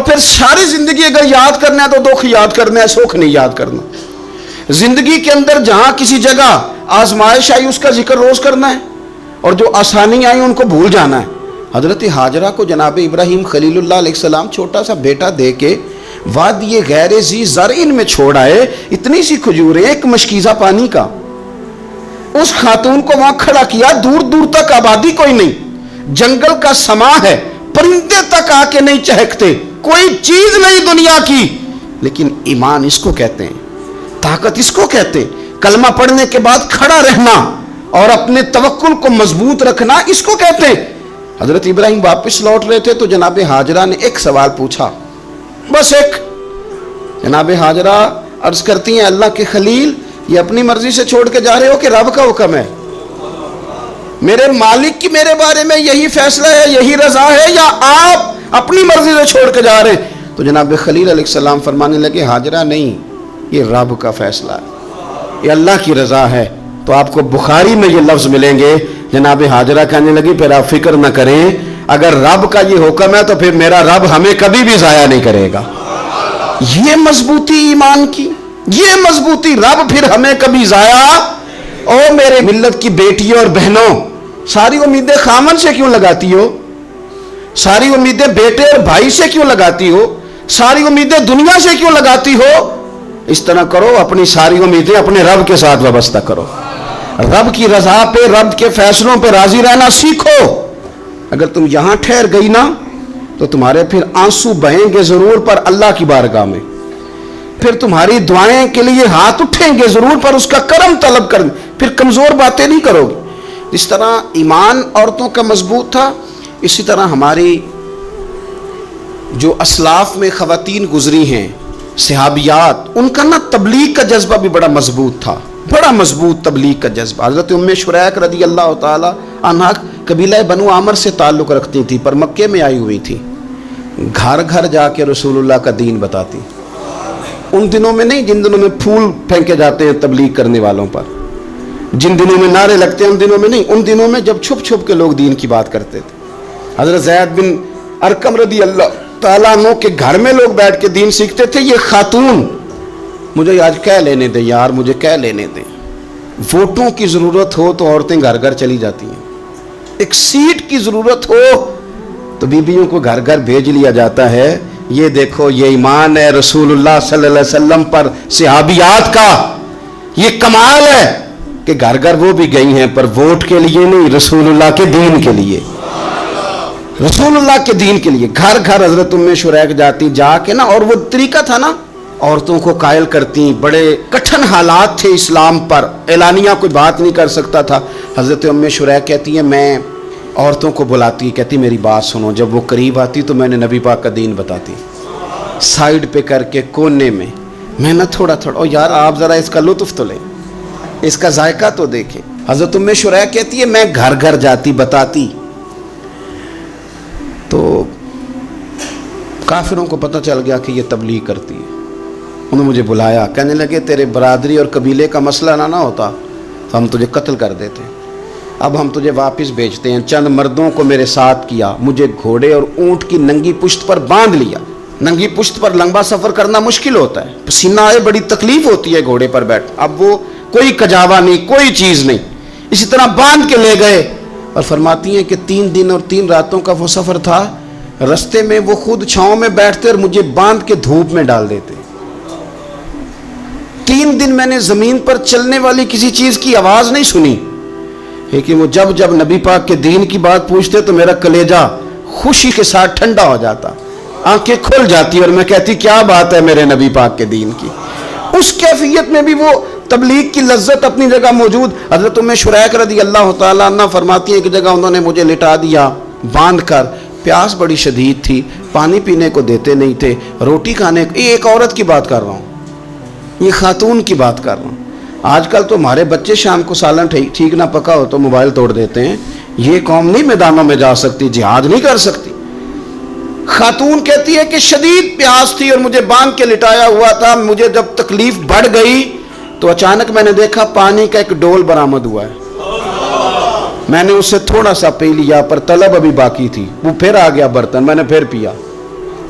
پھر ساری زندگی اگر یاد کرنا ہے تو دکھ یاد کرنا ہے، سکھ نہیں یاد کرنا. زندگی کے اندر جہاں کسی جگہ آزمائش آئی اس کا ذکر روز کرنا ہے، اور جو آسانی آئی ان کو بھول جانا ہے. حضرت ہاجرہ کو جناب ابراہیم خلیل اللہ علیہ السلام چھوٹا سا بیٹا دے کے وادی غیر ذی زرعین میں چھوڑ آئے، اتنی سی کھجوریں، ایک مشکیزہ پانی کا. اس خاتون کو وہاں کھڑا کیا، دور دور تک آبادی کوئی نہیں، جنگل کا سما ہے، پرندے تک آ کے نہیں چہکتے، کوئی چیز نہیں دنیا کی، لیکن ایمان اس کو کہتے ہیں، طاقت اس کو کہتے ہیں. کلمہ پڑھنے کے بعد کھڑا رہنا اور اپنے توکل کو مضبوط رکھنا اس کو کہتے ہیں. حضرت ابراہیم واپس لوٹ رہے تھے تو جناب ہاجرہ نے ایک سوال پوچھا، بس ایک. جناب ہاجرہ عرض کرتی ہیں اللہ کے خلیل، یہ اپنی مرضی سے چھوڑ کے جا رہے ہو کہ رب کا حکم ہے؟ میرے مالک کی میرے بارے میں یہی فیصلہ ہے، یہی رضا ہے، یا آپ اپنی مرضی سے چھوڑ کے جا رہے ہیں؟ تو جناب خلیل علیہ السلام فرمانے لگے ہاجرہ نہیں، یہ رب کا فیصلہ ہے، یہ اللہ کی رضا ہے. تو آپ کو بخاری میں یہ لفظ ملیں گے. جناب ہاجرہ کہنے لگی پھر آپ فکر نہ کریں، اگر رب کا یہ حکم ہے تو پھر میرا رب ہمیں کبھی بھی ضائع نہیں کرے گا. یہ مضبوطی ایمان کی، یہ مضبوطی، رب پھر ہمیں کبھی ضائع. او میرے ملت کی بیٹیوں اور بہنوں، ساری امیدیں خامن سے کیوں لگاتی ہو؟ ساری امیدیں بیٹے اور بھائی سے کیوں لگاتی ہو؟ ساری امیدیں دنیا سے کیوں لگاتی ہو؟ اس طرح کرو، اپنی ساری امیدیں اپنے رب کے ساتھ وابستہ کرو. رب کی رضا پہ، رب کے فیصلوں پہ راضی رہنا سیکھو. اگر تم یہاں ٹھہر گئی نا تو تمہارے پھر آنسو بہیں گے ضرور پر اللہ کی بارگاہ میں، پھر تمہاری دعائیں کے لیے ہاتھ اٹھیں گے ضرور پر اس کا کرم طلب کریں، پھر کمزور باتیں نہیں کرو گے. جس طرح ایمان عورتوں کا مضبوط تھا، اسی طرح ہماری جو اسلاف میں خواتین گزری ہیں صحابیات، ان کا نا تبلیغ کا جذبہ بھی بڑا مضبوط تھا، بڑا مضبوط تبلیغ کا جذبہ. حضرت ام شریک رضی اللہ تعالی عنہ قبیلہ بنو عامر سے تعلق رکھتی تھی، پر مکے میں آئی ہوئی تھی، گھر گھر جا کے رسول اللہ کا دین بتاتی. ان دنوں میں نہیں جن دنوں میں پھول پھینکے جاتے ہیں تبلیغ کرنے والوں پر، جن دنوں میں نعرے لگتے ہیں ان دنوں میں نہیں، ان دنوں میں جب چھپ چھپ کے لوگ دین کی بات کرتے تھے. حضرت زید بن ارقم رضی اللہ تعالیٰ عنہ کے گھر میں لوگ بیٹھ کے دین سیکھتے تھے. یہ خاتون، مجھے آج کہہ لینے دیں یار، مجھے کہہ لینے دیں، ووٹوں کی ضرورت ہو تو عورتیں گھر گھر چلی جاتی ہیں، ایک سیٹ کی ضرورت ہو تو بیویوں کو گھر گھر بھیج لیا جاتا ہے. یہ دیکھو، یہ ایمان ہے رسول اللہ صلی اللہ علیہ وسلم پر صحابیات کا، یہ کمال ہے کہ گھر گھر وہ بھی گئی ہیں پر ووٹ کے لیے نہیں، رسول اللہ کے دین کے لیے، رسول اللہ کے دین کے لیے. گھر گھر حضرت ام شریک جاتی، جا کے نا، اور وہ طریقہ تھا نا، عورتوں کو قائل کرتی. بڑے کٹھن حالات تھے اسلام پر، اعلانیہ کوئی بات نہیں کر سکتا تھا. حضرت ام شریک کہتی ہے میں عورتوں کو بلاتی، کہتی میری بات سنو. جب وہ قریب آتی تو میں نے نبی پاک کا دین بتاتی، سائیڈ پہ کر کے کونے میں نہ تھوڑا تھوڑا، او یار آپ ذرا اس کا لطف تو لیں، اس کا ذائقہ تو دیکھیں. حضرت ام شریک کہتی ہے میں گھر گھر جاتی بتاتی، تو کافروں کو پتہ چل گیا کہ یہ تبلیغ کرتی ہے. انہوں نے مجھے بلایا، کہنے لگے تیرے برادری اور قبیلے کا مسئلہ نہ ہوتا تو ہم تجھے قتل کر دیتے، اب ہم تجھے واپس بھیجتے ہیں. چند مردوں کو میرے ساتھ کیا، مجھے گھوڑے اور اونٹ کی ننگی پشت پر باندھ لیا. ننگی پشت پر لمبا سفر کرنا مشکل ہوتا ہے، پسینہ آئے، بڑی تکلیف ہوتی ہے گھوڑے پر بیٹھ. اب وہ کوئی کجاوا نہیں، کوئی چیز نہیں، اسی طرح باندھ کے لے گئے. اور فرماتی ہیں کہ 3 دن اور 3 راتوں کا وہ سفر تھا. رستے میں وہ خود چھاؤں میں بیٹھتے اور مجھے باندھ کے دھوپ میں ڈال دیتے. 3 دن میں نے زمین پر چلنے والی کسی چیز کی آواز نہیں سنی، لیکن وہ جب نبی پاک کے دین کی بات پوچھتے تو میرا کلیجہ خوشی کے ساتھ ٹھنڈا ہو جاتا، آنکھیں کھل جاتی اور میں کہتی کیا بات ہے میرے نبی پاک کے دین کی. اس کیفیت میں بھی وہ تبلیغ کی لذت اپنی جگہ موجود. حضرت ام شریک رضی اللہ تعالیٰ عنہ فرماتی ہیں کہ جگہ انہوں نے مجھے لٹا دیا باندھ کر. پیاس بڑی شدید تھی، پانی پینے کو دیتے نہیں تھے، روٹی کھانے کو. یہ ایک عورت کی بات کر رہا ہوں، یہ خاتون کی بات کر رہا ہوں. آج کل تو ہمارے بچے شام کو سالن ٹھیک نہ پکا ہو تو موبائل توڑ دیتے ہیں. یہ قوم نہیں میدانوں میں جا سکتی، جہاد نہیں کر سکتی. خاتون کہتی ہے کہ شدید پیاس تھی اور مجھے باندھ کے لٹایا ہوا تھا. مجھے جب تکلیف بڑھ گئی تو اچانک میں نے دیکھا پانی کا ایک ڈول برآمد ہوا ہے. میں نے اسے تھوڑا سا پی لیا پر طلب ابھی باقی تھی. وہ پھر آ گیا برتن، میں نے پھر پیا.